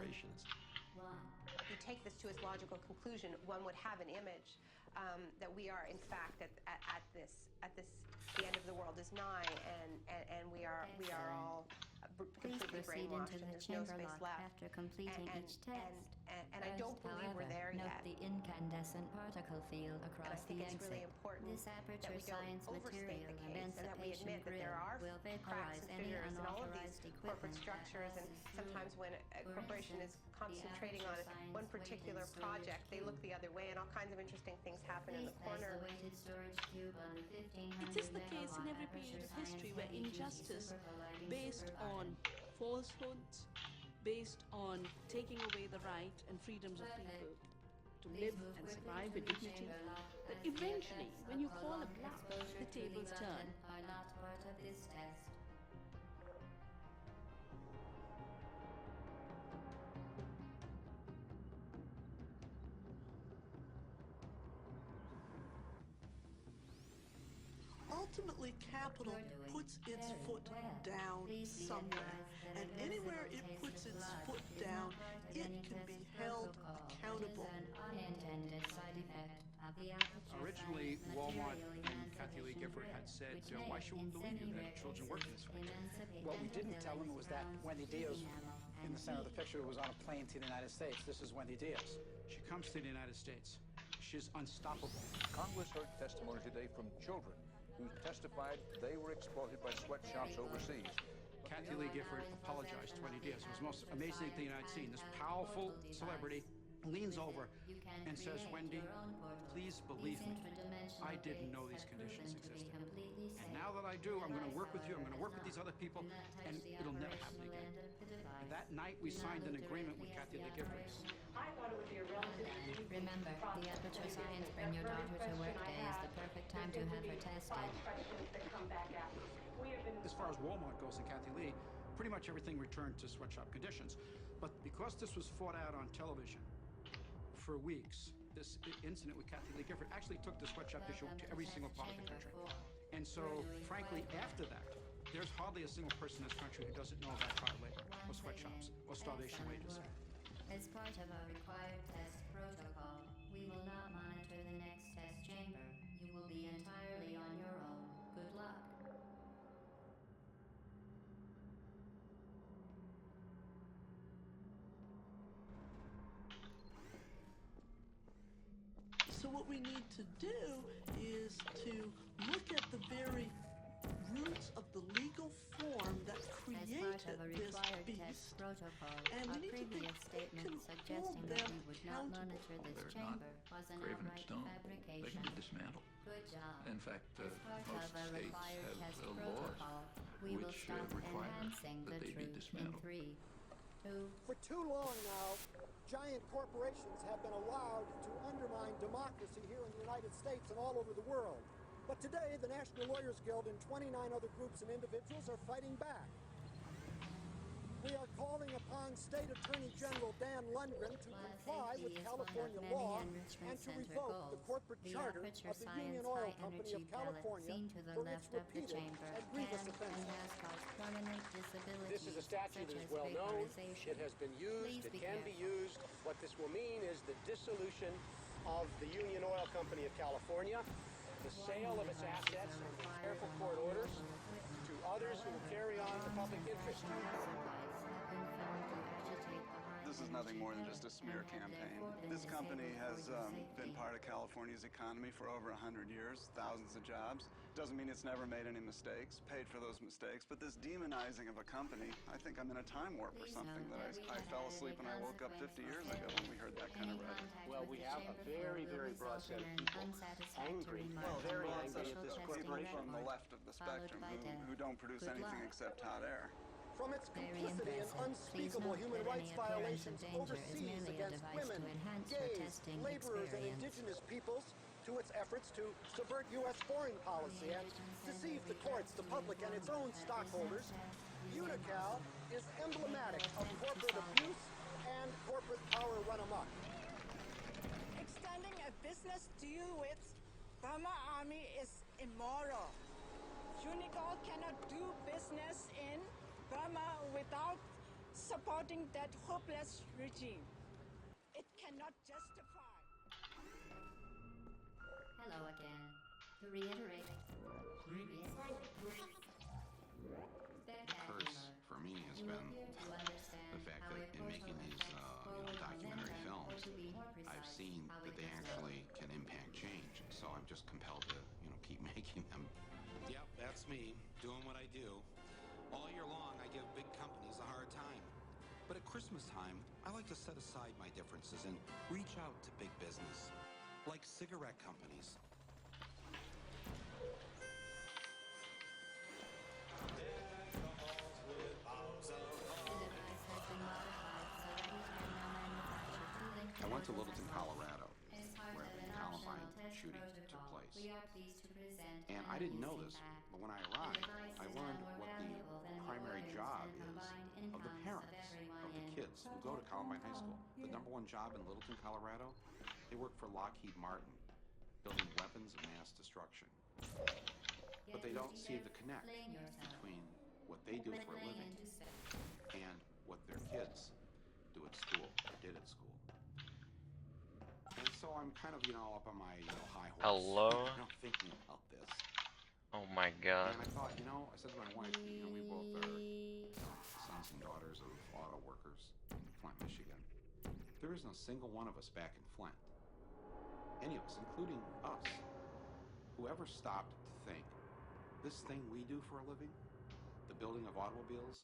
corporations. You take this to its logical conclusion, one would have an image that we are, in fact, at the end of the world is nigh, and we are all completely brainwashed, and there's no space left. After completing each test. And I don't believe we're there note yet. The incandescent particle field across the exit. It's really important this aperture that we science don't overstate material the case, and that we emancipation admit that there are will cracks vaporize and any fissures in all of these unauthorized equipment corporate structures, and sometimes when a corporation is concentrating on one particular project, they look the other way, and all kinds of interesting things happen in the corner. It is the case in every period of history where injustice based on falsehoods, based on taking away the right and freedoms of people to live and survive with dignity, but eventually, when you call a bluff, the tables turn. Are not part of this test. Ultimately, capital puts its foot down somewhere, and anywhere it puts its foot down, it can be held accountable. Originally, Walmart and Kathy Lee Gifford had said, why should we believe you that children work in this way? What we didn't tell them was that Wendy Diaz, in the center of the picture, was on a plane to the United States. This is Wendy Diaz. She comes to the United States. She's unstoppable. Congress heard testimony today from children who testified they were exploited by sweatshops overseas. Kathy Lee Gifford apologized to Wendy Diaz. It was the most amazing thing I'd seen. This powerful celebrity leans over and says, Wendy, please believe me, I didn't know these conditions existed. And now that I do, I'm going to work with you, I'm going to work with these other people, and it'll never happen again. And that night, we signed an agreement with Kathy Lee Gifford. I thought it would be a relative. Remember, the Aperture Science Bring Your Daughter to Work Day is the perfect time to have her tested. As far as Walmart goes and Kathy Lee, pretty much everything returned to sweatshop conditions. But because this was fought out on television for weeks, this incident with Kathy Lee Gifford actually took the sweatshop issue to every single part of the country. And so, frankly, after that, there's hardly a single person in this country who doesn't know about child labor or sweatshops or starvation wages. As part of our required test protocol, we will not monitor the next test chamber. You will be entirely on your own. Good luck. So what we need to do is to look at the very roots of the legal form that created this beast, and we need to think who can hold them accountable. This chamber was an outright fabrication. They can be dismantled. Good job. In fact, As part most of a states required test have protocol, laws we will which stop require enhancing that the they be truth in dismantled. 3, 2. For too long now, giant corporations have been allowed to undermine democracy here in the United States and all over the world. But today, the National Lawyers Guild and 29 other groups and individuals are fighting back. We are calling upon State Attorney General Dan Lundgren to comply with California law and to revoke the corporate charter of the Union Oil Company of California for its repeated and grievous offenses. This is a statute that is well known. It has been used. It can be used. What this will mean is the dissolution of the Union Oil Company of California, the sale of its assets under careful court orders to others who will carry on the public interest. This is nothing more than just a smear campaign. This company has been part of California's economy for over 100 years, thousands of jobs. Doesn't mean it's never made any mistakes, paid for those mistakes, but this demonizing of a company, I think I'm in a time warp or something, that I fell asleep and I woke up 50 years ago when we heard that kind of rhetoric. Well, we have a very, very broad set of people angry, very angry at this corporation. On the left of the spectrum who don't produce anything except hot air. From its complicity in unspeakable human rights violations overseas against women, gays, laborers, and indigenous peoples, to its efforts to subvert U.S. foreign policy and deceive the courts, the public, and its own stockholders, Unocal is emblematic of corporate abuse and corporate power run amok. Extending a business deal with Burma Army is immoral. Unocal cannot do business in Burma without support supporting that hopeless regime. It cannot justify. Hello again. To reiterate, The curse for me has been the fact that in making these documentary films, I've seen that they actually can impact change. So I'm just compelled to keep making them. Yep, that's me, doing what I do. All year long, I give big companies a hard time. But at Christmas time, I like to set aside my differences and reach out to big business, like cigarette companies. I went to Littleton, Colorado, where the Columbine shooting took place. And I didn't know this, but when I arrived, I learned what the primary job is of the parents of the kids who go to Columbine High School. The #1 job in Littleton, Colorado, they work for Lockheed Martin, building weapons of mass destruction. But they don't see the connect between what they do for a living and what their kids do at school, or did at school. And so I'm kind of, up on my high horse. Hello? Thinking about this. Oh my god. And I thought, I said to my wife, we both are sons and daughters of auto workers in Flint, Michigan. There isn't a single one of us back in Flint. Any of us, including us, who ever stopped to think, this thing we do for a living, the building of automobiles,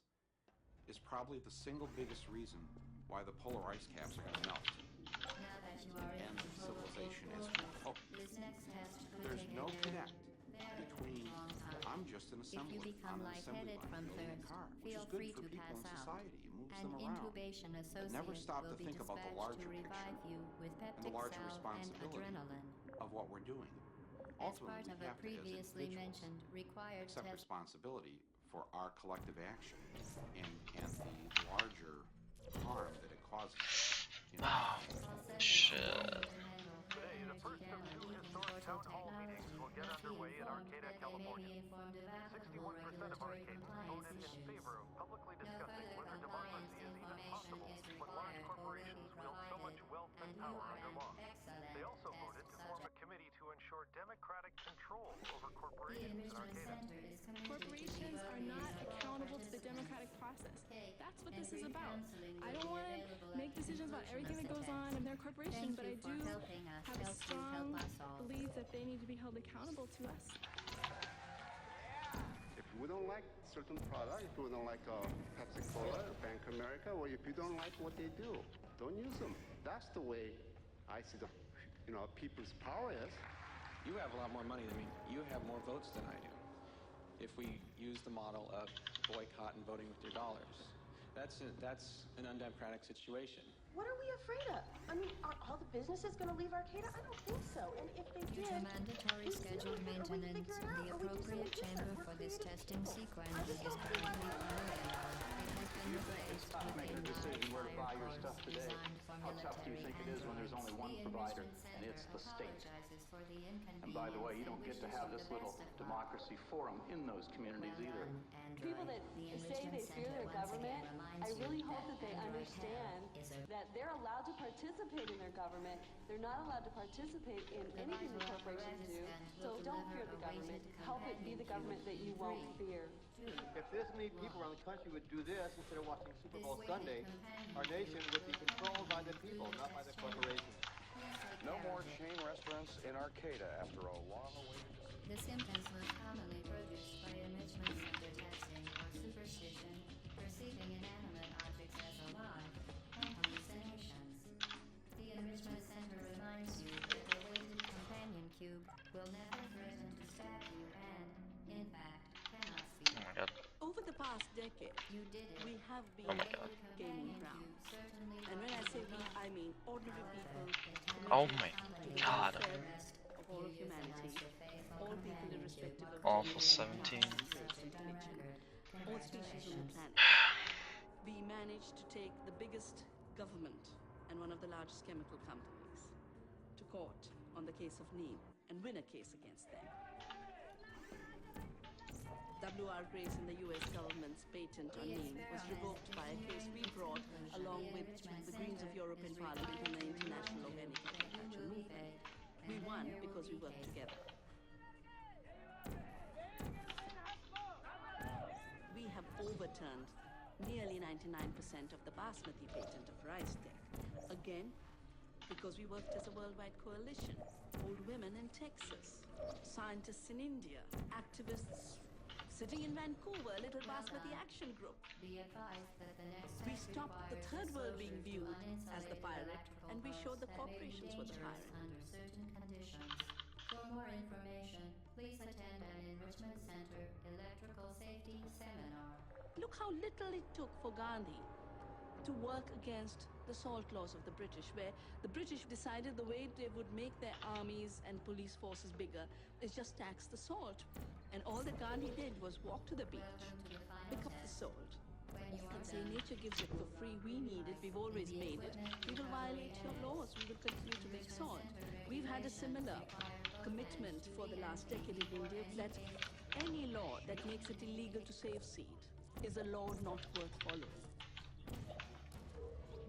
is probably the single biggest reason why the polar ice caps are going to melt. And civilization as we know. There's no connect between I'm just an assembly on an assembly line building a car, which is good for people in society. It moves them around. But never stop to think about the larger picture and the larger responsibility of what we're doing. Ultimately, we have to, as individuals, accept responsibility for our collective action and the larger harm that it causes. Oh, shit. Today, the first of 2 historic town hall meetings will get underway in Arcata, California. 61% of Arcatans voted in favor of publicly discussing whether democracy is even possible when large corporations wield so much wealth and power under law. They also voted to form a committee to ensure democratic control over corporations in Arcata. Corporations are not accountable to the democratic process. That's what this is about. I don't want to make decisions about everything that goes on in their corporation, but I do have a strong belief that they need to be held accountable to us. If we don't like certain product, if we don't like Pepsi-Cola or Bank of America, or if you don't like what they do, don't use them. That's the way I see the people's power is. You have a lot more money than me. You have more votes than I do. If we use the model of boycott and voting with your dollars, that's an undemocratic situation. What are we afraid of? I mean, are all the businesses going to leave Arcata? I don't think so. And if they due to mandatory scheduled maintenance, the appropriate chamber for this testing sequence is currently unavailable. You think stop making a decision where to buy your stuff today? How tough do you think it is when there's only one provider, and it's the state? And by the way, you don't get to have this little democracy forum in those communities either. People that say they fear their government, I really hope that they understand that they're allowed to participate in their government. They're not allowed to participate in anything the corporations do. So don't fear the government. Help it be the government that you won't fear. If this many people around the country would do this instead of watching Super Bowl Sunday, our nation would be controlled by the people, not by the corporations. No more chain restaurants in Arcata after a long-awaited decision. The symptoms most commonly produced by enrichment center testing are superstition, perceiving inanimate objects as alive, and hallucinations. The enrichment center reminds you that the weighted companion cube will never threaten to stab you and, in fact, cannot speak. Oh my god. Over the past decade, we have been gaining ground. And when I say we, I mean ordinary people. Oh my god. Of all of humanity, all people irrespective of Awful 17. all species on the planet. We managed to take the biggest government and one of the largest chemical companies to court on the case of Neem and win a case against them. W.R. Grace and the U.S. government's patent on Neem was revoked by a case we brought with the Greens of Europe in Parliament and the International Organic Agriculture Movement. We won because we worked together. We have overturned nearly 99% of the Basmati patent of rice tech. Again, because we worked as a worldwide coalition. Old women in Texas, scientists in India, activists sitting in Vancouver, a little Basmati action group. We stopped the third world being viewed as the pirate, and we showed the corporations were the pirate. Under certain conditions. For more information, please attend an Enrichment Center electrical safety seminar. Look how little it took for Gandhi to work against the salt laws of the British, where the British decided the way they would make their armies and police forces bigger is just tax the salt. And all that Gandhi did was walk to the beach, pick up the salt, and say, nature gives it for free, we need it, we've always made it, we will violate your laws, we will continue to make salt. We've had a similar commitment for the last decade in India that any law that makes it illegal to save seed is a law not worth following.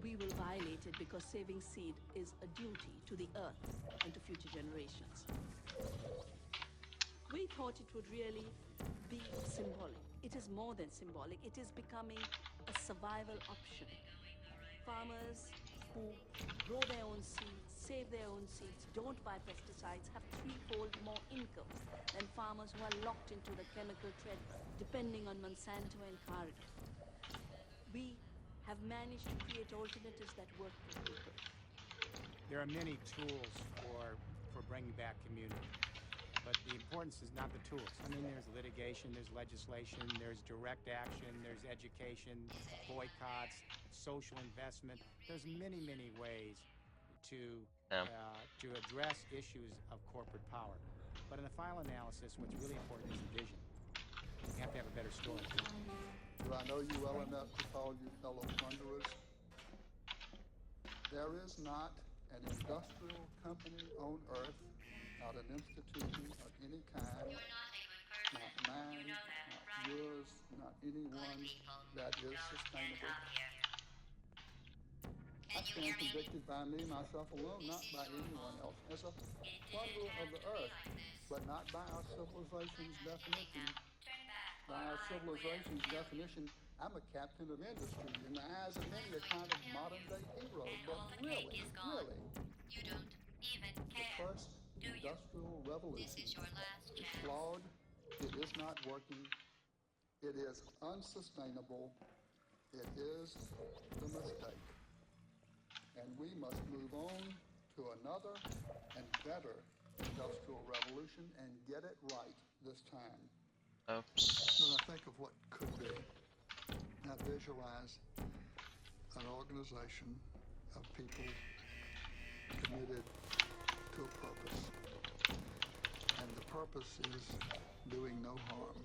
We will violate it because saving seed is a duty to the earth and to future generations. We thought it would really be symbolic. It is more than symbolic. It is becoming a survival option. Farmers who grow their own seeds, save their own seeds, don't buy pesticides, have threefold more income than farmers who are locked into the chemical trade, depending on Monsanto and Cargill. We have managed to create alternatives that work for people. There are many tools for bringing back community, but the importance is not the tools. I mean, there's litigation, there's legislation, there's direct action, there's education, boycotts, social investment. There's many, many ways to address issues of corporate power. But in the final analysis, what's really important is the vision. You have to have a better story. Do I know you well enough to call you fellow plunderers? There is not an industrial company on earth, not an institution of any kind, not mine, not yours, not anyone that is sustainable. I stand convicted by me, myself alone, not by anyone else, as a plunderer of the earth, but not by our civilization's definition. By our civilization's definition, I'm a captain of industry. In the eyes of many, a kind of modern-day hero. But really, You don't even the first industrial revolution is flawed. It is not working. It is unsustainable. It is the mistake. And we must move on to another and better industrial revolution and get it right this time. Oops. When I think of what could be, I visualize an organization of people committed to a purpose. And the purpose is doing no harm.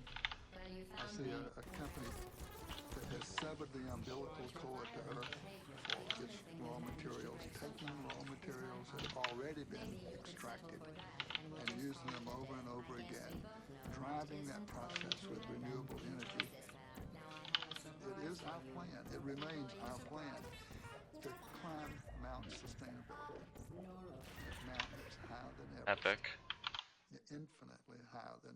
I see a company that has severed the umbilical cord to earth for its raw materials, taking raw materials that have already been extracted and using them over and over again, driving that process with renewable energy. It is our plan, it remains our plan to climb Mount Sustainability. That mountain is higher than ever. Epic. Infinitely higher than